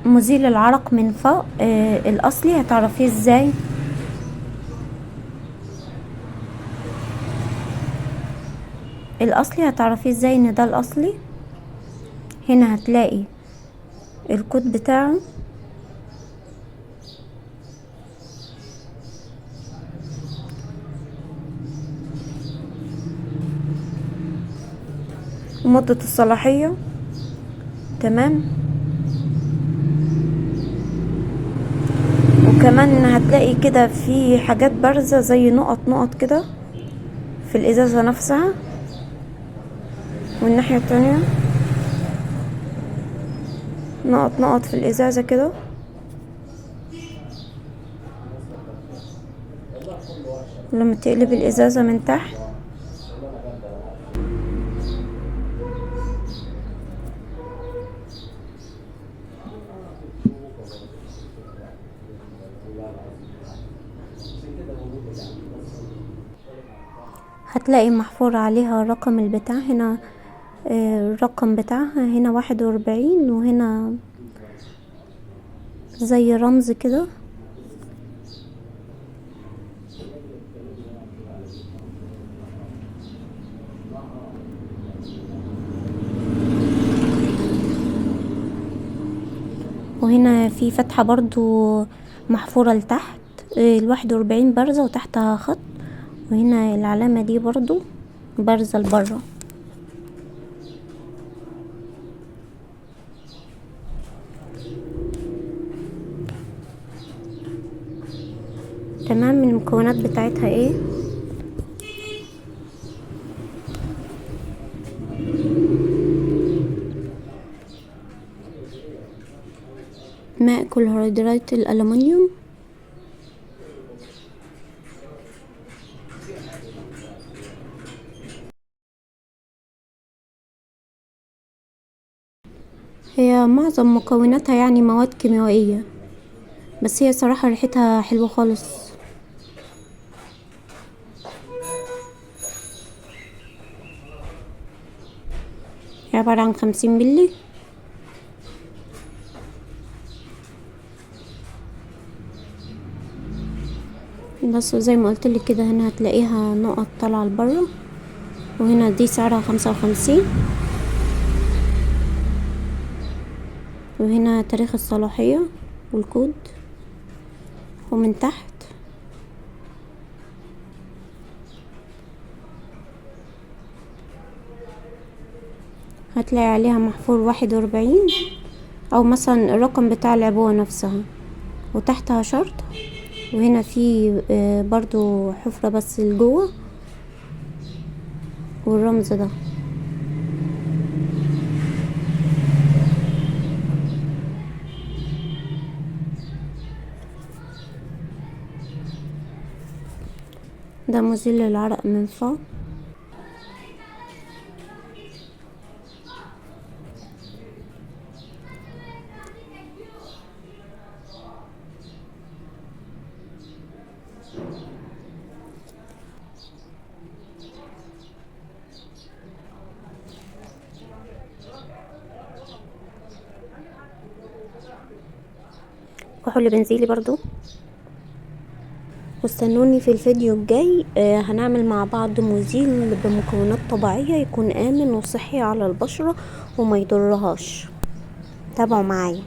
مزيل العرق من فوق الاصلي هتعرفيه ازاي؟ الاصلي هتعرفيه ازاي ان ده الاصلي؟ هنا هتلاقي الكود بتاعه، ومدة الصلاحية. تمام. وكمان هتلاقي كده في حاجات بارزة زي نقط نقط كده في الازازة نفسها، والناحية التانية نقط نقط في الازازة كده. لما تقلب الازازة من تحت هتلاقي محفور عليها رقم البتاع هنا، الرقم بتاعها هنا 41، وهنا زي رمز كده. وهنا في فتحة برضو محفورة لتحت، 41 بارزة وتحتها خط، وهنا العلامة دي برضو بارزة لبره. تمام. من المكونات بتاعتها ايه؟ ماء كلوريدات الألمنيوم، هي معظم مكوناتها يعني مواد كيميائية، بس هي صراحة ريحتها حلوة خالص. هي عبارة عن 50 ملي. بس زي ما قلت لك كده، هنا هتلاقيها نقط طالعة لبره، وهنا دي سعرها 55، وهنا تاريخ الصلاحية والكود. ومن تحت هتلاقي عليها محفور 41، او مثلا الرقم بتاع العبوة نفسها، وتحتها شرط. وهنا في برضو حفرة بس لجوه، والرمز ده. ده مزيل للعرق من فوق. كحول بنزيلي برضو. واستنوني في الفيديو الجاي، هنعمل مع بعض مزيل بمكونات طبيعية يكون آمن وصحي على البشرة وما يضرهاش. تابعوا معايا.